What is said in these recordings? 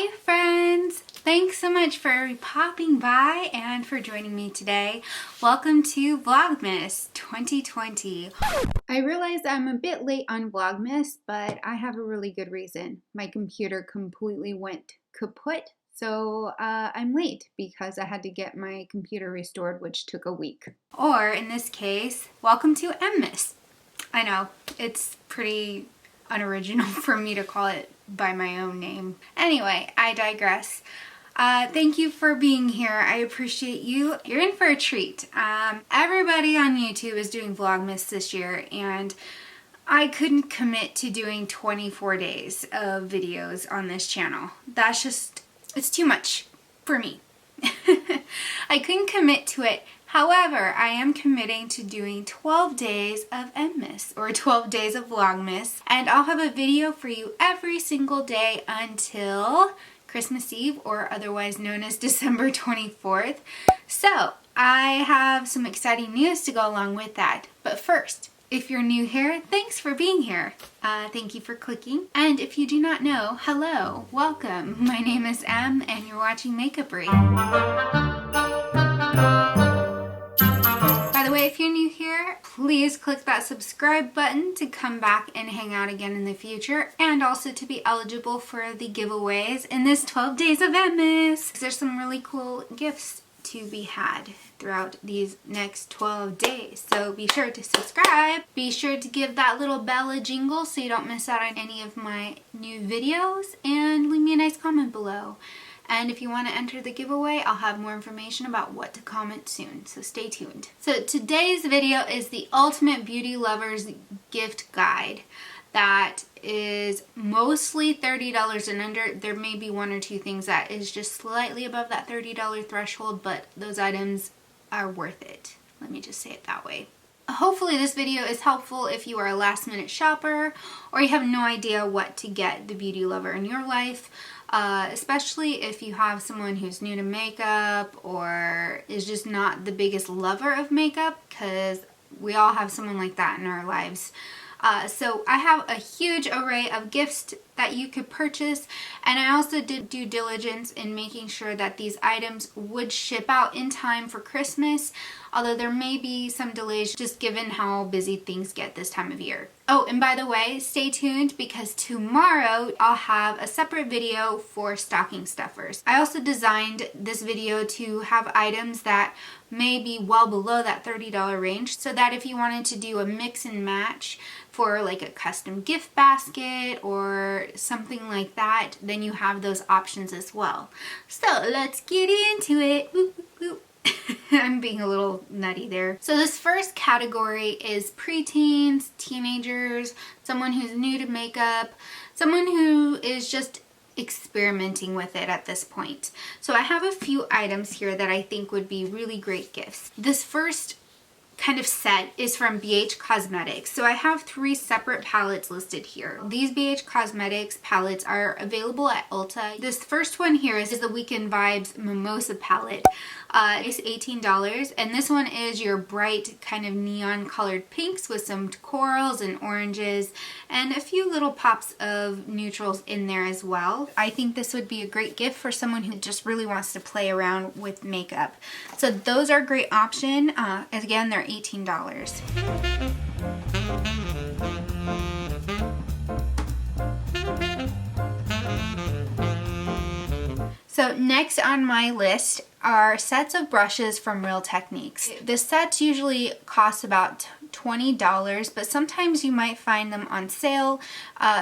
Hi friends! Thanks so much for popping by and for joining me today. Welcome to Vlogmas 2020. I realize I'm a bit late on Vlogmas, but I have a really good reason. My computer completely went kaput, so I'm late because I had to get my computer restored, which took a week. Or in this case, welcome to Mmas. I know, it's pretty unoriginal for me to call it by my own name. Anyway, I digress. Thank you for being here. I appreciate you. You're in for a treat. Everybody on YouTube is doing Vlogmas this year, and I couldn't commit to doing 24 days of videos on this channel. That's just, it's too much for me. I couldn't commit to it. However, I am committing to doing 12 days of Mmas, or 12 days of Vlogmas, and I'll have a video for you every single day until Christmas Eve, or otherwise known as December 24th. So, I have some exciting news to go along with that. But first, if you're new here, thanks for being here. Thank you for clicking. And if you do not know, hello, welcome. My name is Em, and you're watching Makeup Rate. By the way, if you're new here, please click that subscribe button to come back and hang out again in the future, and also to be eligible for the giveaways in this 12 days of Mmas. There's some really cool gifts to be had throughout these next 12 days. So be sure to subscribe. Be sure to give that little bell a jingle so you don't miss out on any of my new videos, and leave me a nice comment below. And if you want to enter the giveaway, I'll have more information about what to comment soon, so stay tuned. So today's video is the Ultimate Beauty Lovers Gift Guide that is mostly $30 and under. There may be one or two things that is just slightly above that $30 threshold, but those items are worth it. Let me just say it that way. Hopefully this video is helpful if you are a last minute shopper or you have no idea what to get the beauty lover in your life, especially if you have someone who's new to makeup or is just not the biggest lover of makeup, because we all have someone like that in our lives. So I have a huge array of gifts that you could purchase, and I also did due diligence in making sure that these items would ship out in time for Christmas, although there may be some delays just given how busy things get this time of year. Oh, and by the way, stay tuned because tomorrow I'll have a separate video for stocking stuffers. I also designed this video to have items that may be well below that $30 range, so that if you wanted to do a mix and match for like a custom gift basket or something like that, then you have those options as well. So let's get into it. Whoop, whoop, whoop. I'm being a little nutty there. So this first category is preteens, teenagers, someone who's new to makeup, someone who is just experimenting with it at this point. So I have a few items here that I think would be really great gifts. This first kind of set is from BH Cosmetics. So I have 3 separate palettes listed here. These BH Cosmetics palettes are available at Ulta. This first one here is the Weekend Vibes Mimosa palette. It's $18, and this one is your bright kind of neon colored pinks with some corals and oranges and a few little pops of neutrals in there as well. I think this would be a great gift for someone who just really wants to play around with makeup. So those are a great option. Again, they're $18. So next on my list are sets of brushes from Real Techniques. The sets usually cost about $20, but sometimes you might find them on sale.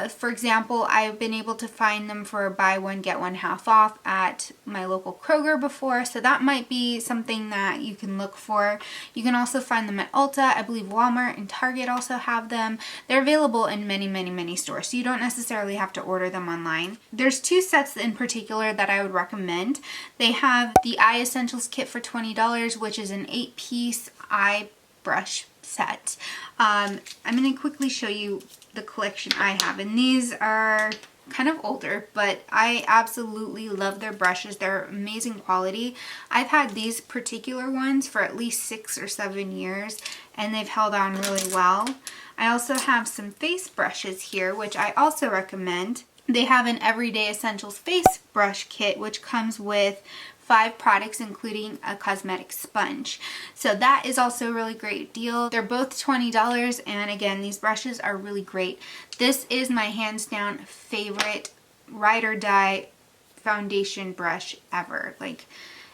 For example, I've been able to find them for buy one get one half off at my local Kroger before, so that might be something that you can look for. You can also find them at Ulta. I believe Walmart and Target also have them. They're available in many stores, so you don't necessarily have to order them online. There's 2 sets in particular that I would recommend. They have the Eye Essentials kit for $20, which is an 8-piece eye brush set. I'm going to quickly show you the collection I have, and these are kind of older, but I absolutely love their brushes. They're amazing quality. I've had these particular ones for at least 6 or 7 years, and they've held on really well. I also have some face brushes here, which I also recommend. They have an Everyday Essentials face brush kit, which comes with 5 products, including a cosmetic sponge. So that is also a really great deal. They're both $20, and again, these brushes are really great. This is my hands down favorite ride or die foundation brush ever. Like,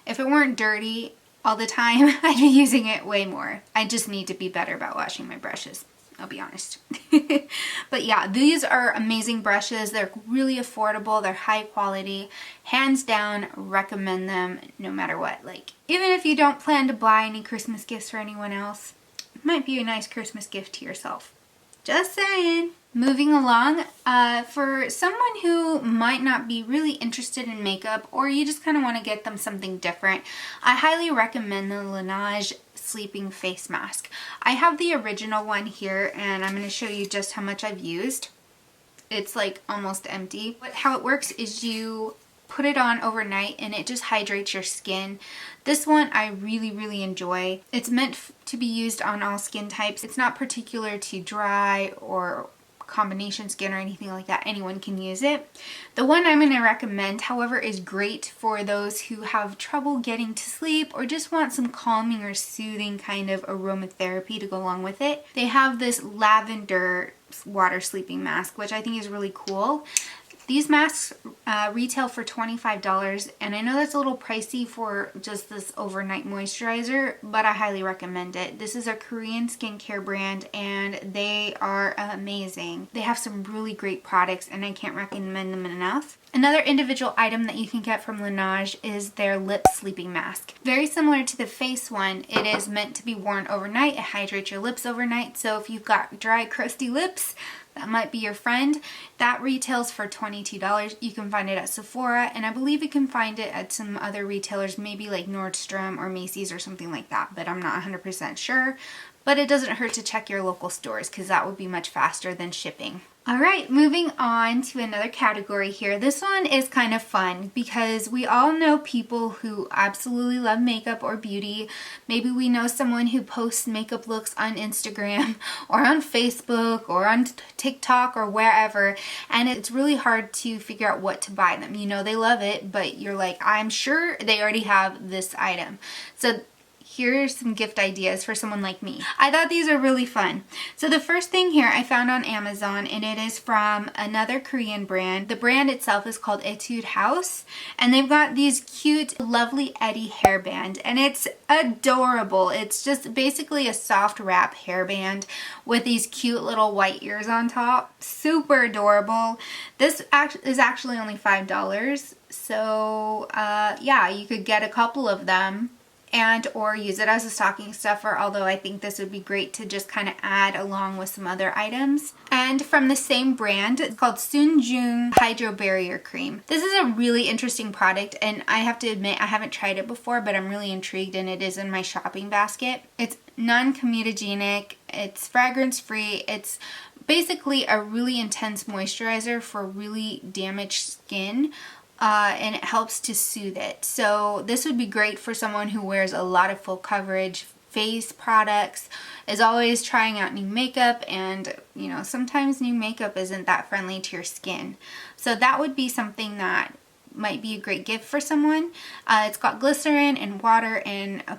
if it weren't dirty all the time, I'd be using it way more. I just need to be better about washing my brushes, I'll be honest. But yeah, these are amazing brushes. They're really affordable. They're high quality. Hands down, recommend them no matter what. Like, even if you don't plan to buy any Christmas gifts for anyone else, it might be a nice Christmas gift to yourself. Just saying. Moving along, for someone who might not be really interested in makeup, or you just kind of want to get them something different, I highly recommend the Laneige Sleeping Face Mask. I have the original one here, and I'm going to show you just how much I've used. It's like almost empty. But how it works is you put it on overnight and it just hydrates your skin. This one I really enjoy. It's meant to be used on all skin types. It's not particular to dry or combination skin or anything like that. Anyone can use it. The one I'm going to recommend, however, is great for those who have trouble getting to sleep or just want some calming or soothing kind of aromatherapy to go along with it. They have this lavender water sleeping mask, which I think is really cool. These masks retail for $25, and I know that's a little pricey for just this overnight moisturizer, but I highly recommend it. This is a Korean skincare brand, and they are amazing. They have some really great products, and I can't recommend them enough. Another individual item that you can get from Linage is their lip sleeping mask. Very similar to the face one, it is meant to be worn overnight. It hydrates your lips overnight, so if you've got dry, crusty lips, that might be your friend. That retails for $22. You can find it at Sephora, and I believe you can find it at some other retailers, maybe like Nordstrom or Macy's or something like that, but I'm not 100% sure. But it doesn't hurt to check your local stores because that would be much faster than shipping. Alright, moving on to another category here. This one is kind of fun because we all know people who absolutely love makeup or beauty. Maybe we know someone who posts makeup looks on Instagram or on Facebook or on TikTok or wherever, and it's really hard to figure out what to buy them. You know they love it, but you're like, I'm sure they already have this item. So here's some gift ideas for someone like me. I thought these are really fun. So the first thing here I found on Amazon, and it is from another Korean brand. The brand itself is called Etude House, and they've got these cute, lovely Eddie hairband, and it's adorable. It's just basically a soft wrap hairband with these cute little white ears on top. Super adorable. This is actually only $5, so yeah, you could get a couple of them and or use it as a stocking stuffer, although I think this would be great to just kind of add along with some other items. And from the same brand, it's called Jung Hydro Barrier Cream. This is a really interesting product, and I have to admit I haven't tried it before, but I'm really intrigued, and it is in my shopping basket. It's non-comedogenic, it's fragrance free, it's basically a really intense moisturizer for really damaged skin. And it helps to soothe it. So this would be great for someone who wears a lot of full coverage face products, is always trying out new makeup, and you know, sometimes new makeup isn't that friendly to your skin. So that would be something that might be a great gift for someone. It's got glycerin and water and a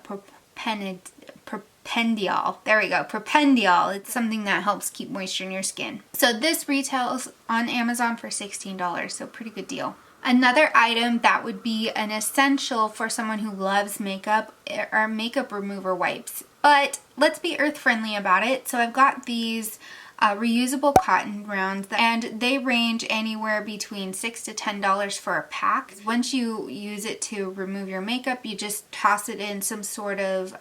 propendiol. There we go, propendiol. It's something that helps keep moisture in your skin. So this retails on Amazon for $16, so pretty good deal. Another item that would be an essential for someone who loves makeup are makeup remover wipes. But let's be earth friendly about it. So I've got these reusable cotton rounds, and they range anywhere between $6 to $10 for a pack. Once you use it to remove your makeup, you just toss it in some sort of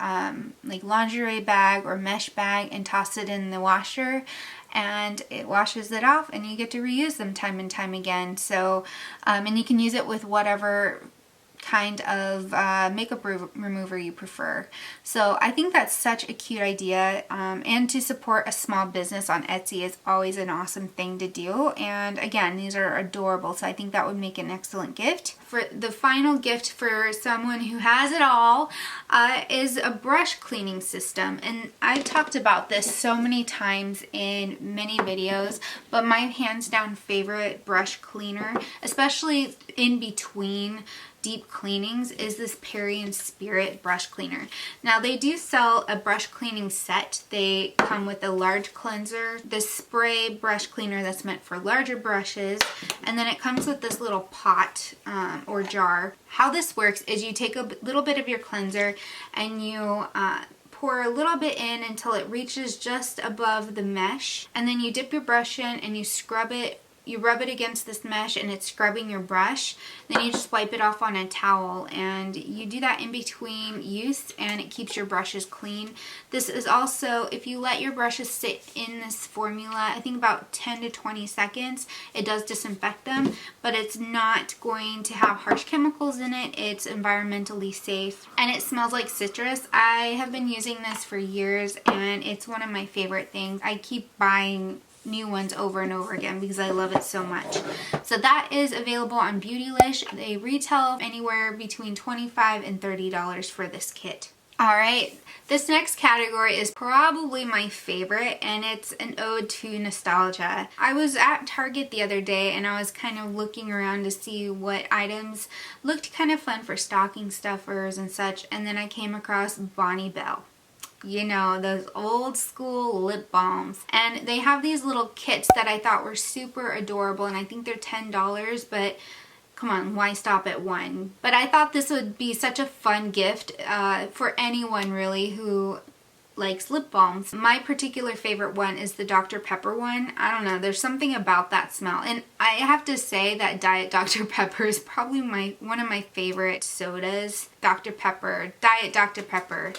like lingerie bag or mesh bag and toss it in the washer, and it washes it off, and you get to reuse them time and time again. So and you can use it with whatever kind of makeup remover you prefer. So I think that's such a cute idea, and to support a small business on Etsy is always an awesome thing to do. And again, these are adorable, so I think that would make an excellent gift. For the final gift for someone who has it all is a brush cleaning system. And I've talked about this so many times in many videos, but my hands down favorite brush cleaner, especially in between deep cleanings, is this Perry & Spirit brush cleaner. Now they do sell a brush cleaning set. They come with a large cleanser, this spray brush cleaner that's meant for larger brushes, and then it comes with this little pot or jar. How this works is you take a little bit of your cleanser and you pour a little bit in until it reaches just above the mesh, and then you dip your brush in and you scrub it. You rub it against this mesh and it's scrubbing your brush. Then you just wipe it off on a towel, and you do that in between use, and it keeps your brushes clean. This is also, if you let your brushes sit in this formula, I think about 10 to 20 seconds, it does disinfect them, but it's not going to have harsh chemicals in it. It's environmentally safe, and it smells like citrus. I have been using this for years, and it's one of my favorite things. I keep buying new ones over and over again because I love it so much. So that is available on Beautylish. They retail anywhere between $25 and $30 for this kit. Alright, this next category is probably my favorite, and it's an ode to nostalgia. I was at Target the other day and I was kind of looking around to see what items looked kind of fun for stocking stuffers and such, and then I came across Bonne Bell. You know, those old school lip balms. And they have these little kits that I thought were super adorable, and I think they're $10, but come on, why stop at one? But I thought this would be such a fun gift for anyone really who likes lip balms. My particular favorite one is the Dr. Pepper one. I don't know, there's something about that smell. And I have to say that Diet Dr. Pepper is probably one of my favorite sodas. Dr. Pepper, Diet Dr. Pepper.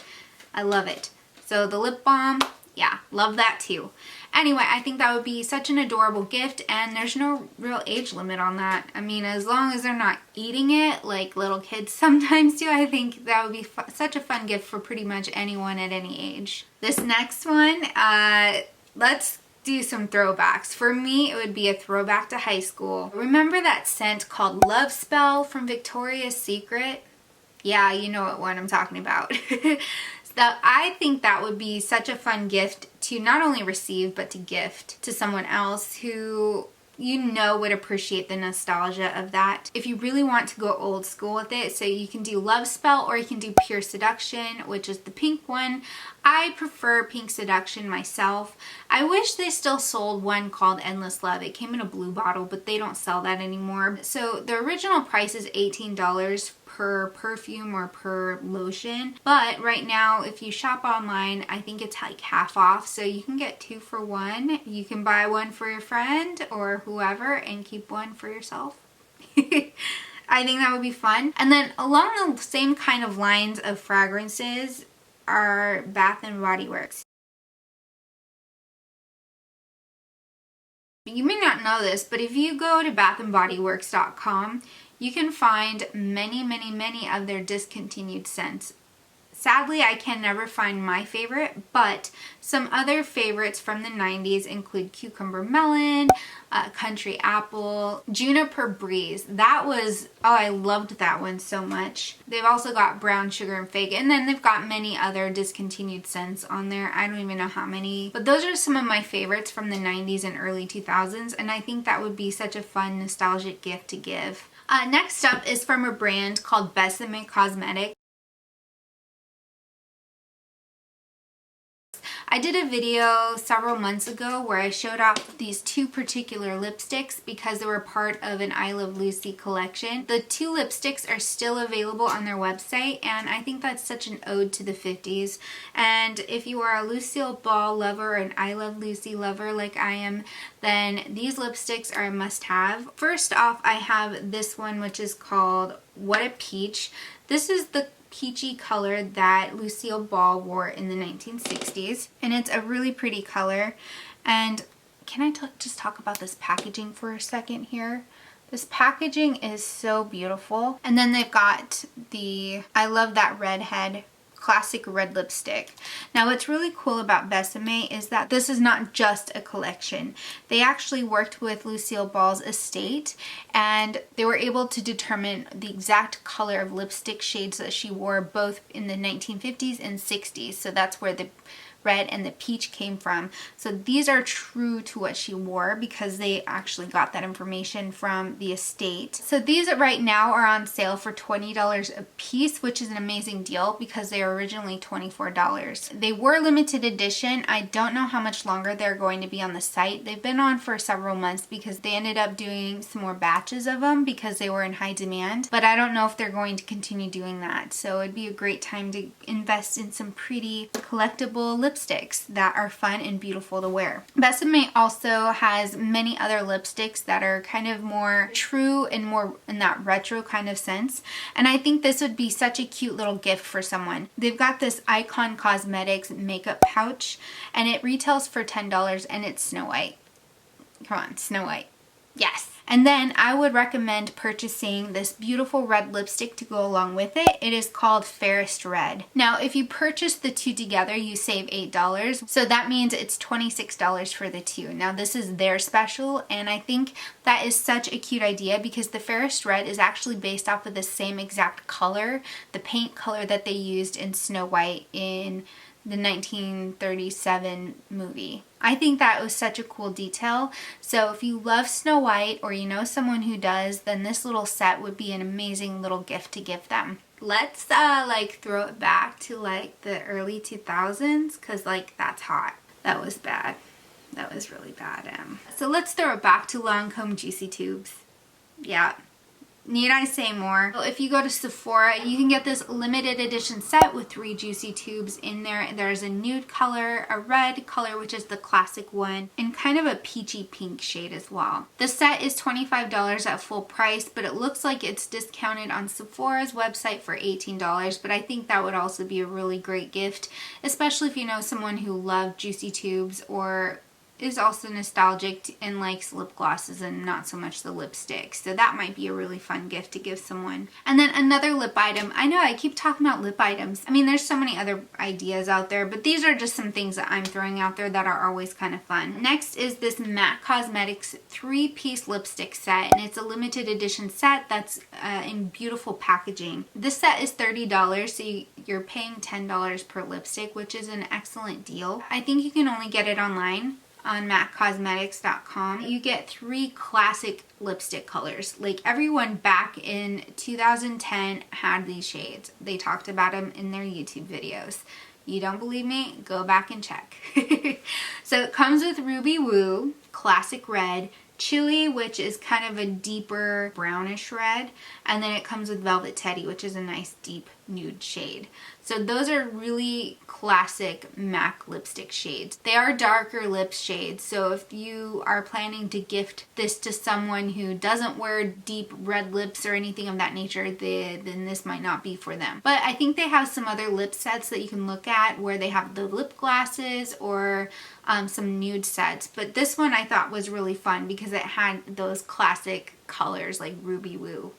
I love it. So the lip balm, yeah, love that too. Anyway, I think that would be such an adorable gift, and there's no real age limit on that. I mean, as long as they're not eating it like little kids sometimes do, I think that would be such a fun gift for pretty much anyone at any age. This next one, let's do some throwbacks. For me, it would be a throwback to high school. Remember that scent called Love Spell from Victoria's Secret? Yeah, you know what one I'm talking about. That I think that would be such a fun gift to not only receive but to gift to someone else who you know would appreciate the nostalgia of that. If you really want to go old school with it, so you can do Love Spell or you can do Pure Seduction, which is the pink one. I prefer Pink Seduction myself. I wish they still sold one called Endless Love. It came in a blue bottle, but they don't sell that anymore. So the original price is $18 per perfume or per lotion, but right now if you shop online, I think it's like half off, so you can get 2 for 1. You can buy one for your friend or whoever and keep one for yourself. I think that would be fun. And then along the same kind of lines of fragrances are Bath and Body Works. You may not know this, but if you go to bathandbodyworks.com, you can find many of their discontinued scents. Sadly, I can never find my favorite, but some other favorites from the 90s include Cucumber Melon, Country Apple, Juniper Breeze. That was, oh, I loved that one so much. They've also got Brown Sugar and Fig, and then they've got many other discontinued scents on there. I don't even know how many, but those are some of my favorites from the 90s and early 2000s, and I think that would be such a fun nostalgic gift to give. Next up is from a brand called Bessemer Cosmetic. I did a video several months ago where I showed off these 2 particular lipsticks because they were part of an I Love Lucy collection. The 2 lipsticks are still available on their website, and I think that's such an ode to the 50s. And if you are a Lucille Ball lover or an I Love Lucy lover like I am, then these lipsticks are a must-have. First off, I have this one, which is called What a Peach. This is the peachy color that Lucille Ball wore in the 1960s, and it's a really pretty color. And can I just talk about this packaging for a second here? This packaging is so beautiful. And then they've got the I Love That Redhead classic red lipstick. Now what's really cool about Bessemer is that this is not just a collection. They actually worked with Lucille Ball's estate and they were able to determine the exact color of lipstick shades that she wore both in the 1950s and 60s. So that's where the red and the peach came from. So these are true to what she wore because they actually got that information from the estate. So these right now are on sale for $20 a piece, which is an amazing deal because they are originally $24. They were limited edition. I don't know how much longer they're going to be on the site. They've been on for several months because they ended up doing some more batches of them because they were in high demand, but I don't know if they're going to continue doing that. So it'd be a great time to invest in some pretty collectible lipsticks that are fun and beautiful to wear. Bessemer also has many other lipsticks that are kind of more true and more in that retro kind of sense. And I think this would be such a cute little gift for someone. They've got this Icon Cosmetics makeup pouch and it retails for $10 and it's Snow White. Come on, Snow White. Yes. And then I would recommend purchasing this beautiful red lipstick to go along with it. It is called Fairest Red. Now, if you purchase the two together, you save $8. So that means it's $26 for the two. Now, this is their special, and I think that is such a cute idea because the Fairest Red is actually based off of the same exact color, the paint color that they used in Snow White in the 1937 movie. I think that was such a cool detail. So if you love Snow White or you know someone who does, then this little set would be an amazing little gift to give them. Let's like throw it back to like the early 2000s because like that's hot. That was bad. That was really bad. So let's throw it back to Lancome Juicy Tubes. Yeah. Need I say more? So if you go to Sephora, you can get this limited edition set with 3 juicy tubes in there. There's a nude color, a red color, which is the classic one, and kind of a peachy pink shade as well. The set is $25 at full price, but it looks like it's discounted on Sephora's website for $18, but I think that would also be a really great gift, especially if you know someone who loves juicy tubes or is also nostalgic and likes lip glosses and not so much the lipstick. So that might be a really fun gift to give someone. And then another lip item. I know I keep talking about lip items. I mean, there's so many other ideas out there, but these are just some things that I'm throwing out there that are always kind of fun. Next is this MAC Cosmetics 3-piece lipstick set, and it's a limited edition set that's in beautiful packaging. This set is $30, so you're paying $10 per lipstick, which is an excellent deal. I think you can only get it online on maccosmetics.com. You get 3 classic lipstick colors. Like everyone back in 2010 had these shades. They talked about them in their YouTube videos. You don't believe me? Go back and check. So it comes with Ruby Woo, Classic Red, Chili, which is kind of a deeper brownish red, and then it comes with Velvet Teddy, which is a nice deep nude shade. So those are really classic MAC lipstick shades. They are darker lip shades, so if you are planning to gift this to someone who doesn't wear deep red lips or anything of that nature, then this might not be for them. But I think they have some other lip sets that you can look at where they have the lip glasses or some nude sets. But this one I thought was really fun because it had those classic colors like Ruby Woo.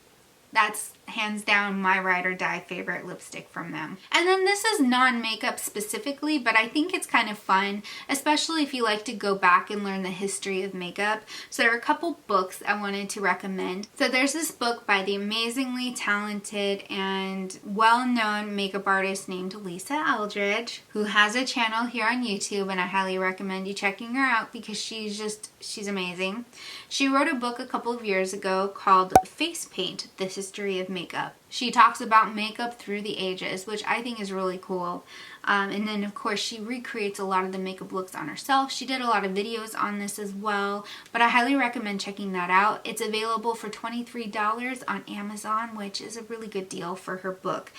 That's hands down my ride or die favorite lipstick from them. And then this is non-makeup specifically, but I think it's kind of fun, especially if you like to go back and learn the history of makeup. So there are a couple books I wanted to recommend. So there's this book by the amazingly talented and well-known makeup artist named Lisa Eldridge, who has a channel here on YouTube, and I highly recommend you checking her out because she's amazing. She wrote a book a couple of years ago called Face Paint: The History of Makeup. She talks about makeup through the ages, which I think is really cool. And then of course she recreates a lot of the makeup looks on herself. She did a lot of videos on this as well, but I highly recommend checking that out. It's available for $23 on Amazon, which is a really good deal for her book.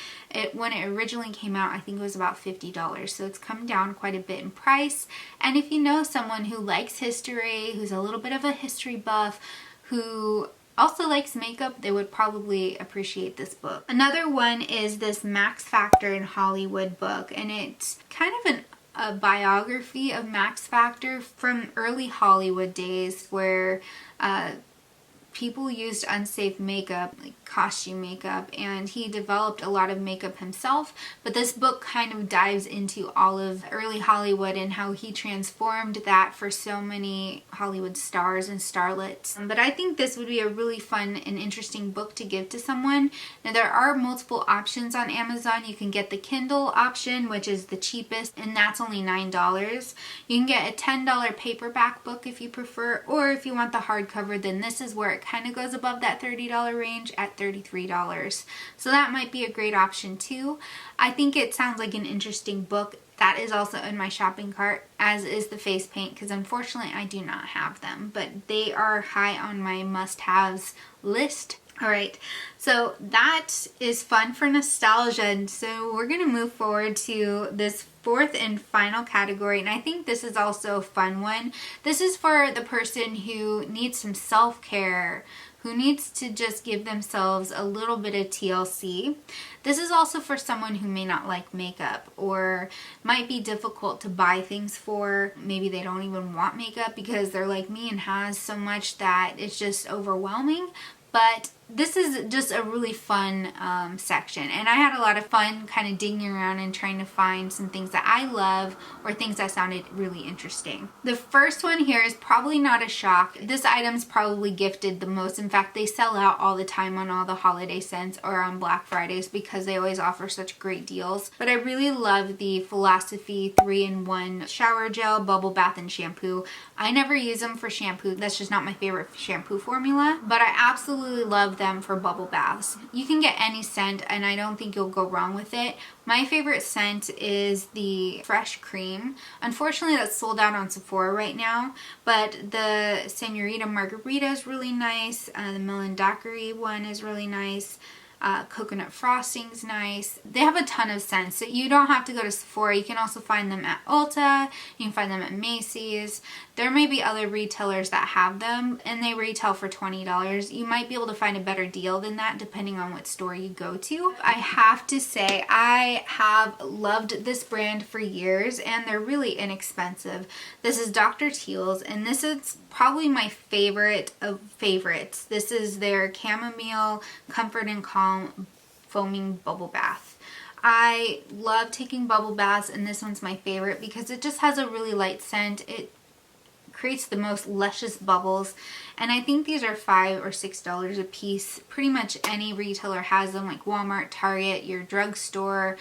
When it originally came out, I think it was about $50, so it's come down quite a bit in price. And if you know someone who likes history, who's a little bit of a history buff, who also likes makeup, they would probably appreciate this book. Another one is this Max Factor in Hollywood book, and it's kind of a biography of Max Factor from early Hollywood days where people used unsafe makeup, like costume makeup, and he developed a lot of makeup himself. But this book kind of dives into all of early Hollywood and how he transformed that for so many Hollywood stars and starlets. But I think this would be a really fun and interesting book to give to someone. Now there are multiple options on Amazon. You can get the Kindle option, which is the cheapest, and that's only $9. You can get a $10 paperback book if you prefer, or if you want the hardcover, then this is where it kind of goes above that $30 range at $33. So that might be a great option too. I think it sounds like an interesting book. That is also in my shopping cart, as is the face paint, because unfortunately I do not have them, but they are high on my must-haves list. Alright, so that is fun for nostalgia, and so we're going to move forward to this fourth and final category, and I think this is also a fun one. This is for the person who needs some self-care, who needs to just give themselves a little bit of TLC. This is also for someone who may not like makeup or might be difficult to buy things for. Maybe they don't even want makeup because they're like me and has so much that it's just overwhelming. But this is just a really fun section, and I had a lot of fun kind of digging around and trying to find some things that I love or things that sounded really interesting. The first one here is probably not a shock. This item's probably gifted the most. In fact, they sell out all the time on all the holiday scents or on Black Fridays because they always offer such great deals. But I really love the Philosophy 3-in-1 shower gel, bubble bath, and shampoo. I never use them for shampoo. That's just not my favorite shampoo formula, but I absolutely love them for bubble baths. You can get any scent and I don't think you'll go wrong with it. My favorite scent is the Fresh Cream. Unfortunately, that's sold out on Sephora right now, but the Senorita Margarita is really nice. The Melon Daiquiri one is really nice. Coconut frosting's nice. They have a ton of scents, so you don't have to go to Sephora. You can also find them at Ulta. You can find them at Macy's. There may be other retailers that have them, and they retail for $20. You might be able to find a better deal than that depending on what store you go to. I have to say, I have loved this brand for years, and they're really inexpensive. This is Dr. Teal's, and this is probably my favorite of favorites. This is their Chamomile Comfort and Calm Foaming Bubble Bath. I love taking bubble baths, and this one's my favorite because it just has a really light scent. It creates the most luscious bubbles, and I think these are $5 or $6 a piece. Pretty much any retailer has them, like Walmart, Target, your drugstore,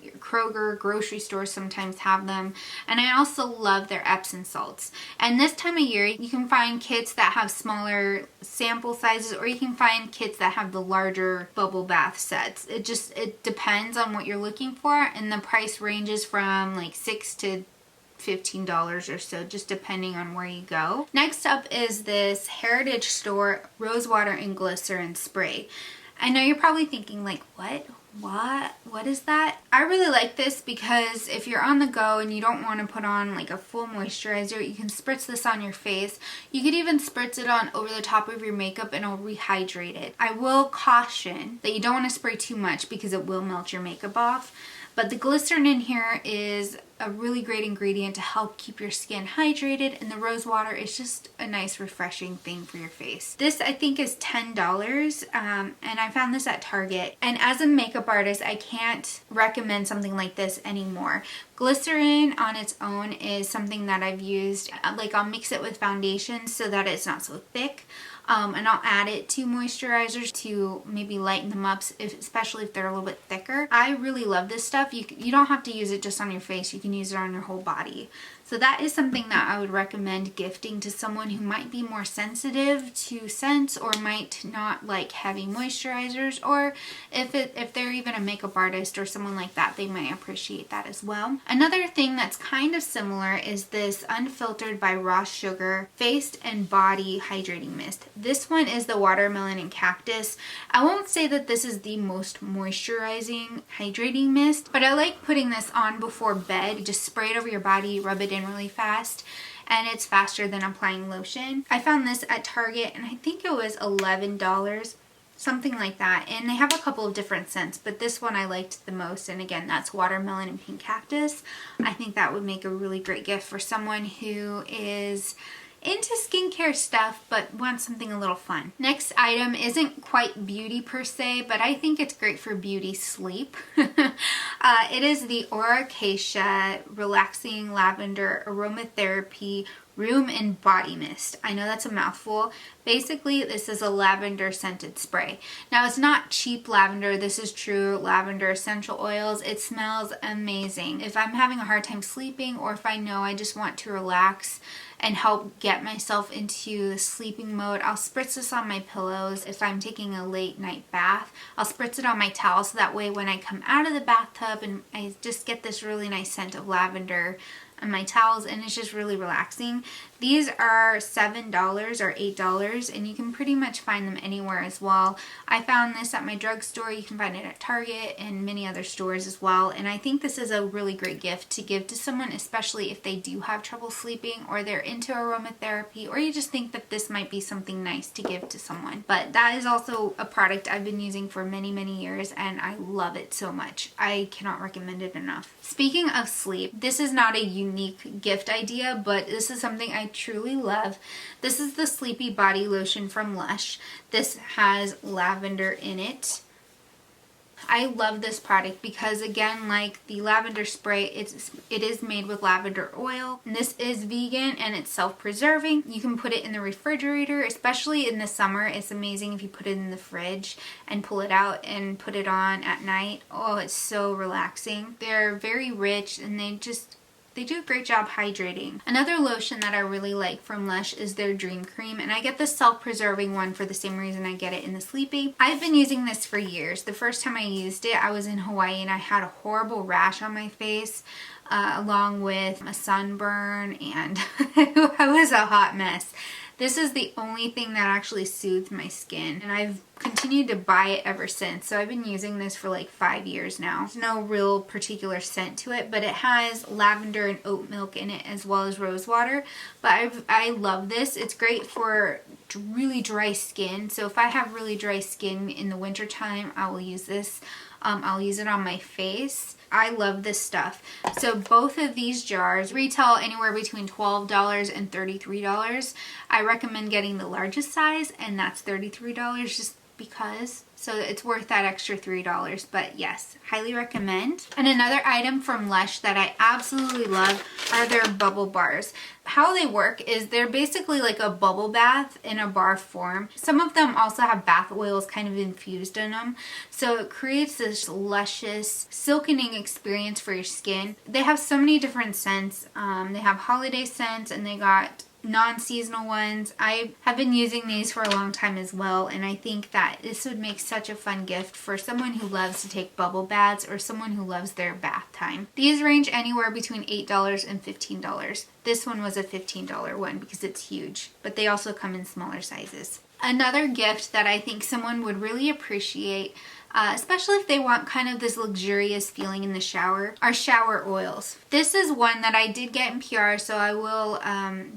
your Kroger, grocery stores sometimes have them. And I also love their Epsom salts. And this time of year, you can find kits that have smaller sample sizes, or you can find kits that have the larger bubble bath sets. It depends on what you're looking for, and the price ranges from like $6 to $15 or so, just depending on where you go. Next up is this Heritage Store Rosewater and Glycerin Spray. I know you're probably thinking like, what is that? I really like this because if you're on the go and you don't want to put on like a full moisturizer, you can spritz this on your face. You could even spritz it on over the top of your makeup and it'll rehydrate it. I will caution that you don't want to spray too much because it will melt your makeup off. But the glycerin in here is a really great ingredient to help keep your skin hydrated, and the rose water is just a nice refreshing thing for your face. This I think is $10, and I found this at Target. And as a makeup artist, I can't recommend something like this anymore. Glycerin on its own is something that I've used, like I'll mix it with foundation so that it's not so thick. And I'll add it to moisturizers to maybe lighten them up, especially if they're a little bit thicker. I really love this stuff. You don't have to use it just on your face. You can use it on your whole body. So that is something that I would recommend gifting to someone who might be more sensitive to scents or might not like heavy moisturizers, or if they're even a makeup artist or someone like that, they might appreciate that as well. Another thing that's kind of similar is this Unfiltered by Raw Sugar Face and Body Hydrating Mist. This one is the Watermelon and Cactus. I won't say that this is the most moisturizing hydrating mist, but I like putting this on before bed. You just spray it over your body, rub it in really fast, and it's faster than applying lotion. I found this at Target and I think it was $11, something like that, and they have a couple of different scents, but this one I liked the most, and again, that's Watermelon and Pink Cactus. I think that would make a really great gift for someone who is into skincare stuff but want something a little fun. Next item isn't quite beauty per se, but I think it's great for beauty sleep. It is the Oracasia Relaxing Lavender Aromatherapy Room and Body Mist. I know that's a mouthful. Basically, this is a lavender scented spray. Now, it's not cheap lavender. This is true lavender essential oils. It smells amazing. If I'm having a hard time sleeping, or if I know I just want to relax and help get myself into the sleeping mode, I'll spritz this on my pillows. If I'm taking a late night bath, I'll spritz it on my towel, so that way when I come out of the bathtub and I just get this really nice scent of lavender on my towels, and it's just really relaxing. These are $7 or $8, and you can pretty much find them anywhere as well. I found this at my drugstore. You can find it at Target and many other stores as well, and I think this is a really great gift to give to someone, especially if they do have trouble sleeping, or they're into aromatherapy, or you just think that this might be something nice to give to someone. But that is also a product I've been using for many years, and I love it so much. I cannot recommend it enough. Speaking of sleep, this is not a unique gift idea, but this is something I truly love. This is the Sleepy Body Lotion from Lush. This has lavender in it. I love this product because, again, like the lavender spray, it is made with lavender oil. And this is vegan and it's self-preserving. You can put it in the refrigerator, especially in the summer. It's amazing if you put it in the fridge and pull it out and put it on at night. Oh, it's so relaxing. They're very rich, and they do a great job hydrating. Another lotion that I really like from Lush is their Dream Cream, and I get the self-preserving one for the same reason I get it in the Sleepy. I've been using this for years. The first time I used it, I was in Hawaii and I had a horrible rash on my face, along with a sunburn, and I was a hot mess. This is the only thing that actually soothed my skin, and I've continued to buy it ever since. So I've been using this for like 5 years now. There's no real particular scent to it, but it has lavender and oat milk in it, as well as rose water. But I love this. It's great for really dry skin. So if I have really dry skin in the winter time, I will use this. I'll use it on my face. I love this stuff. So both of these jars retail anywhere between $12 and $33. I recommend getting the largest size, and that's $33 just because. So it's worth that extra $3. But yes, highly recommend. And another item from Lush that I absolutely love are their bubble bars. How they work is they're basically like a bubble bath in a bar form. Some of them also have bath oils kind of infused in them. So it creates this luscious, silkening experience for your skin. They have so many different scents. They have holiday scents, and they got non-seasonal ones. I have been using these for a long time as well, and I think that this would make such a fun gift for someone who loves to take bubble baths, or someone who loves their bath time. These range anywhere between $8 and $15. This one was a $15 one because it's huge, but they also come in smaller sizes. Another gift that I think someone would really appreciate, especially if they want kind of this luxurious feeling in the shower, are shower oils. This is one that I did get in PR, so I will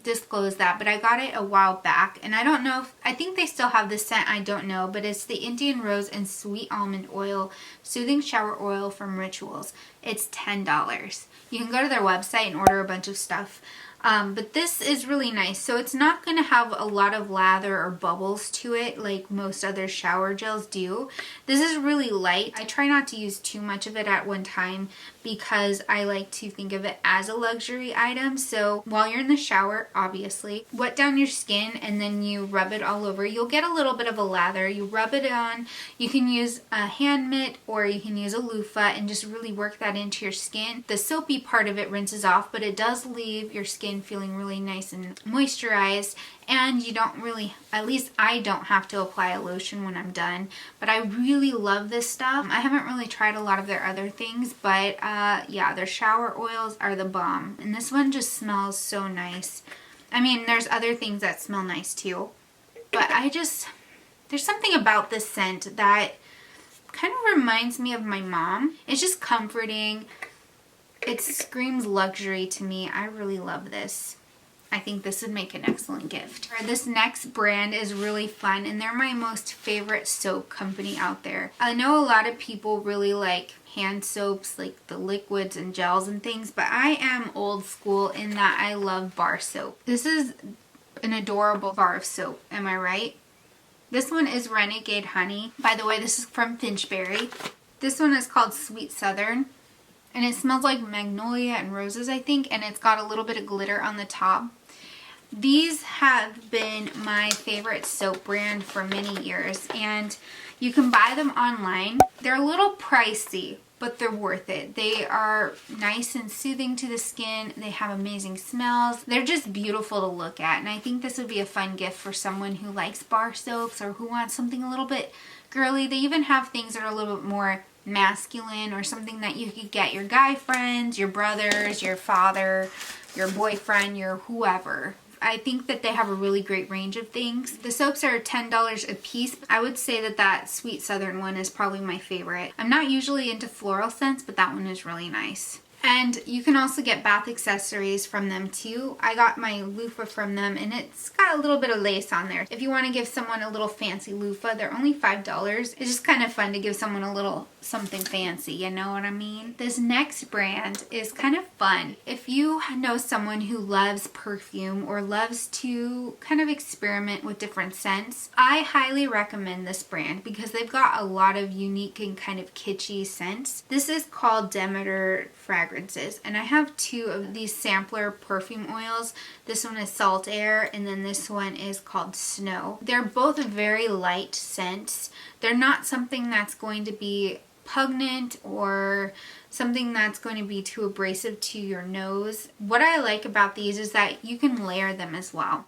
disclose that, but I got it a while back, and I don't know if, I think they still have this scent, I don't know, but it's the Indian Rose and Sweet Almond Oil Soothing Shower Oil from Rituals. It's $10. You can go to their website and order a bunch of stuff. But this is really nice. So it's not going to have a lot of lather or bubbles to it like most other shower gels do. This is really light. I try not to use too much of it at one time because I like to think of it as a luxury item. So while you're in the shower, obviously, wet down your skin and then you rub it all over. You'll get a little bit of a lather. You rub it on. You can use a hand mitt or you can use a loofah and just really work that into your skin. The soapy part of it rinses off, but it does leave your skin feeling really nice and moisturized, and you don't really, at least I don't have to apply a lotion when I'm done. But I really love this stuff. I haven't really tried a lot of their other things, but yeah, their shower oils are the bomb, and this one just smells so nice. I mean, there's other things that smell nice too, but there's something about this scent that kind of reminds me of my mom. It's just comforting. It screams luxury to me. I really love this. I think this would make an excellent gift. This next brand is really fun, and they're my most favorite soap company out there. I know a lot of people really like hand soaps, like the liquids and gels and things, but I am old school in that I love bar soap. This is An adorable bar of soap, am I right? This one is Renegade Honey. By the way, this is from Finchberry. This one is called Sweet Southern, and it smells like magnolia and roses, I think, and it's got a little bit of glitter on the top. These have been my favorite soap brand for many years, and you can buy them online. They're a little pricey, but they're worth it. They are nice and soothing to the skin. They have amazing smells. They're just beautiful to look at, and I think this would be a fun gift for someone who likes bar soaps or who wants something a little bit girly. They even have things that are a little bit more masculine, or something that you could get your guy friends, your brothers, your father, your boyfriend, your whoever. I think that they have a really great range of things. The soaps are $10 a piece. I would say that that Sweet Southern one is probably my favorite. I'm not usually into floral scents, but that one is really nice. And you can also get bath accessories from them too. I got my loofah from them, and it's got a little bit of lace on there. If you want to give someone a little fancy loofah, they're only $5. It's just kind of fun to give someone a little something fancy, you know what I mean? This next brand is kind of fun. If you know someone who loves perfume or loves to kind of experiment with different scents, I highly recommend this brand because they've got a lot of unique and kind of kitschy scents. This is called Demeter Fragrances, and I have two of these sampler perfume oils. This one is Salt Air, and then this one is called Snow. They're both very light scents. They're not something that's going to be pungent or something that's going to be too abrasive to your nose. What I like about these is that you can layer them as well.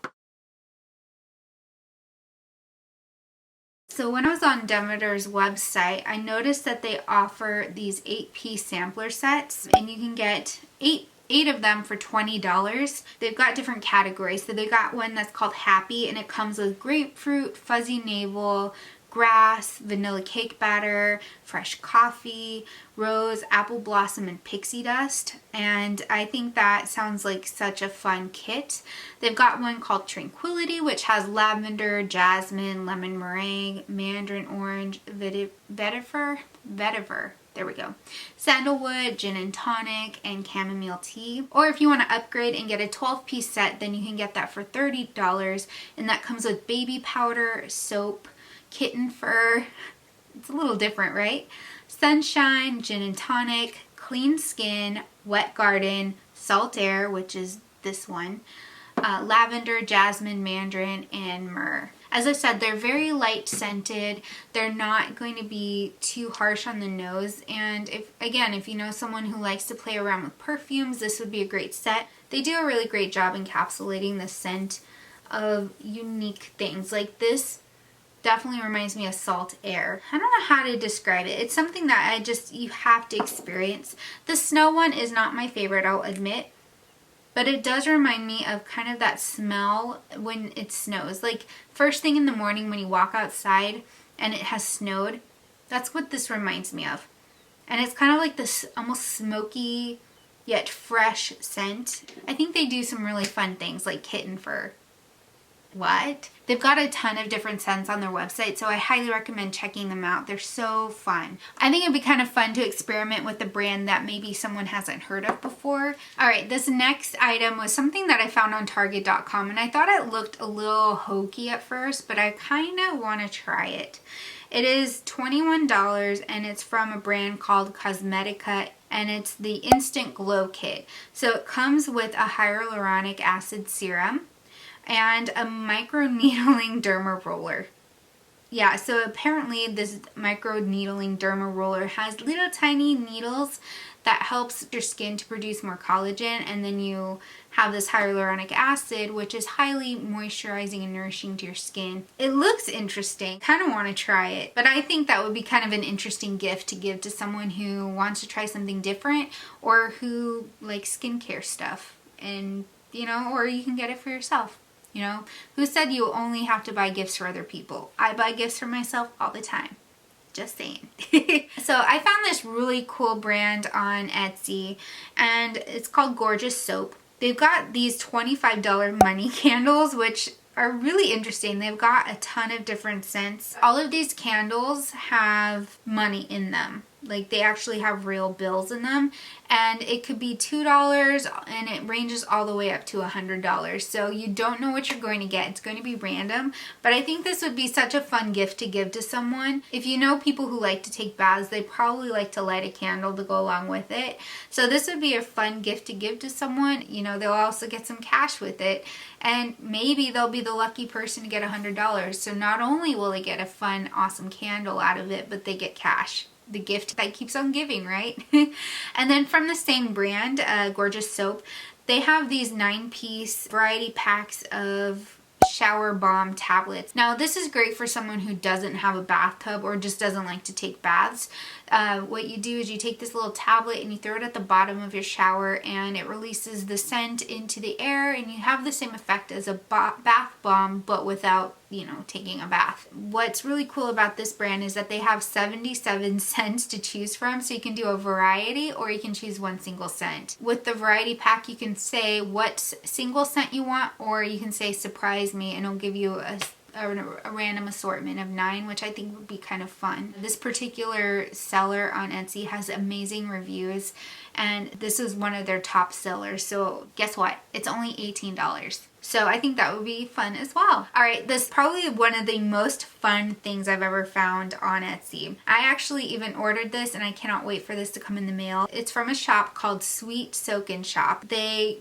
So when I was on Demeter's website, I noticed that they offer these 8-piece sampler sets, and you can get eight of them for $20. They've got different categories. So they've got one that's called Happy, and it comes with grapefruit, fuzzy navel, grass, vanilla cake batter, fresh coffee, rose, apple blossom, and pixie dust. And I think that sounds like such a fun kit. They've got one called Tranquility, which has lavender, jasmine, lemon meringue, mandarin orange, vetiver, there we go, sandalwood, gin and tonic, and chamomile tea. Or if you want to upgrade and get a 12-piece set, then you can get that for $30, and that comes with baby powder, soap, kitten fur, it's a little different, right? Sunshine, gin and tonic, clean skin, wet garden, salt air, which is this one, lavender, jasmine, mandarin, and myrrh. As I said, they're very light scented. They're not going to be too harsh on the nose. And if you know someone who likes to play around with perfumes, this would be a great set. They do a really great job encapsulating the scent of unique things. Like this definitely reminds me of Salt Air. I don't know how to describe it. It's something that you have to experience. The Snow one is not my favorite, I'll admit. But it does remind me of kind of that smell when it snows. Like first thing in the morning when you walk outside and it has snowed. That's what this reminds me of. And it's kind of like this almost smoky yet fresh scent. I think they do some really fun things like kitten fur. What? They've got a ton of different scents on their website, so I highly recommend checking them out. They're so fun. I think it'd be kind of fun to experiment with a brand that maybe someone hasn't heard of before. Alright, this next item was something that I found on Target.com, and I thought it looked a little hokey at first, but I kind of want to try it. It is $21, and it's from a brand called Cosmetica, and it's the Instant Glow Kit. So it comes with a hyaluronic acid serum and a microneedling derma roller. Yeah, so apparently this microneedling derma roller has little tiny needles that helps your skin to produce more collagen, and then you have this hyaluronic acid, which is highly moisturizing and nourishing to your skin. It looks interesting. Kind of want to try it, but I think that would be kind of an interesting gift to give to someone who wants to try something different or who likes skincare stuff, and or you can get it for yourself. Who said you only have to buy gifts for other people? I buy gifts for myself all the time. Just saying. So I found this really cool brand on Etsy, and it's called Gorgeous Soap. They've got these $25 money candles, which are really interesting. They've got a ton of different scents. All of these candles have money in them. Like they actually have real bills in them, and it could be $2 and it ranges all the way up to $100. So you don't know what you're going to get. It's going to be random, but I think this would be such a fun gift to give to someone. If you know people who like to take baths, they probably like to light a candle to go along with it. So this would be a fun gift to give to someone. You know, they'll also get some cash with it, and maybe they'll be the lucky person to get $100. So not only will they get a fun, awesome candle out of it, but they get cash. The gift that keeps on giving, right? And then from the same brand, Gorgeous Soap, they have these 9-piece variety packs of shower balm tablets. Now this is great for someone who doesn't have a bathtub or just doesn't like to take baths. What you do is you take this little tablet and you throw it at the bottom of your shower, and it releases the scent into the air, and you have the same effect as a bath bomb, but without, you know, taking a bath. What's really cool about this brand is that they have 77 scents to choose from, so you can do a variety or you can choose one single scent. With the variety pack, you can say what single scent you want, or you can say surprise me, and it'll give you a random assortment of 9, which I think would be kind of fun. This particular seller on Etsy has amazing reviews, and this is one of their top sellers. So guess what? It's only $18. So I think that would be fun as well. All right, this is probably one of the most fun things I've ever found on Etsy. I actually even ordered this, and I cannot wait for this to come in the mail. It's from a shop called Sweet Soakin' Shop. They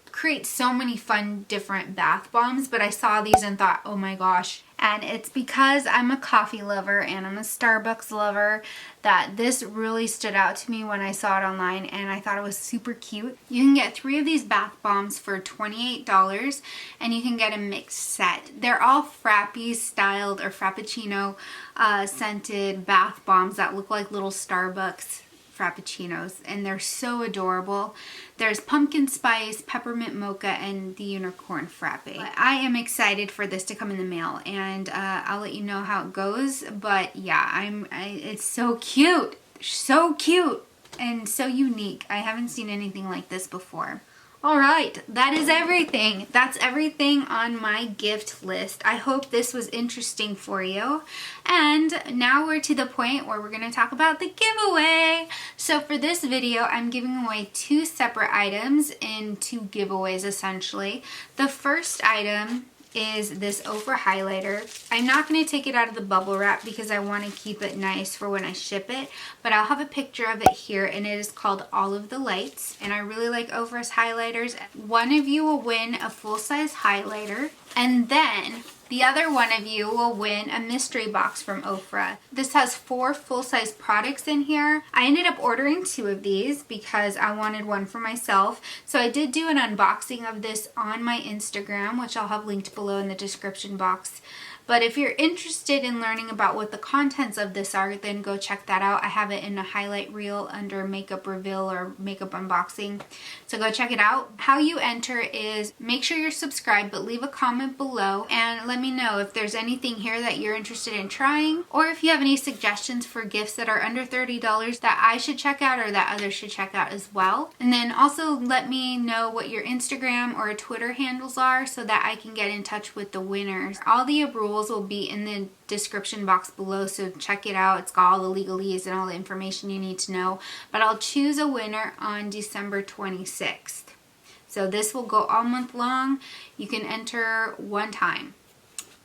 create so many fun different bath bombs, but I saw these and thought, oh my gosh. And it's because I'm a coffee lover and I'm a Starbucks lover that this really stood out to me when I saw it online, and I thought it was super cute. You can get 3 of these bath bombs for $28, and you can get a mixed set. They're all Frappy styled or Frappuccino scented bath bombs that look like little Starbucks Frappuccinos, and they're so adorable. There's pumpkin spice, peppermint mocha, and the unicorn frappe. I am excited for this to come in the mail, and I'll let you know how it goes. But yeah, it's so cute, and so unique. I haven't seen anything like this before. Alright, that is everything. That's everything on my gift list. I hope this was interesting for you. And now we're to the point where we're going to talk about the giveaway. So for this video, I'm giving away 2 separate items in 2 giveaways essentially. The first item is this over highlighter. I'm not going to take it out of the bubble wrap because I want to keep it nice for when I ship it, but I'll have a picture of it here, and it is called All of the Lights, and I really like Ofra's highlighters. One of you will win a full-size highlighter, and then the other one of you will win a mystery box from Ofra. This has 4 full-size products in here. I ended up ordering 2 of these because I wanted one for myself. So I did do an unboxing of this on my Instagram, which I'll have linked below in the description box. But if you're interested in learning about what the contents of this are, then go check that out. I have it in a highlight reel under makeup reveal or makeup unboxing. So go check it out. How you enter is make sure you're subscribed, but leave a comment below and let me know if there's anything here that you're interested in trying, or if you have any suggestions for gifts that are under $30 that I should check out or that others should check out as well. And then also let me know what your Instagram or Twitter handles are so that I can get in touch with the winners. All the rules will be in the description box below, so check it out. It's got all the legalese and all the information you need to know. But I'll choose a winner on December 26th. So this will go all month long. You can enter 1 time.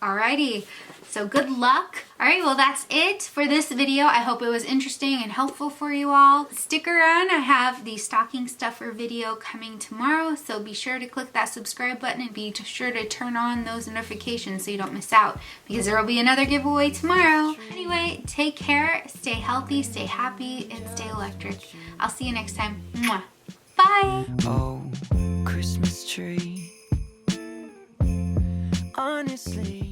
Alrighty, so good luck. Alright, well that's it for this video. I hope it was interesting and helpful for you all. Stick around, I have the stocking stuffer video coming tomorrow, so be sure to click that subscribe button and be sure to turn on those notifications so you don't miss out, because there will be another giveaway tomorrow. Anyway, take care, stay healthy, stay happy, and stay electric. I'll see you next time. Mwah. Bye! Oh, Christmas tree. Honestly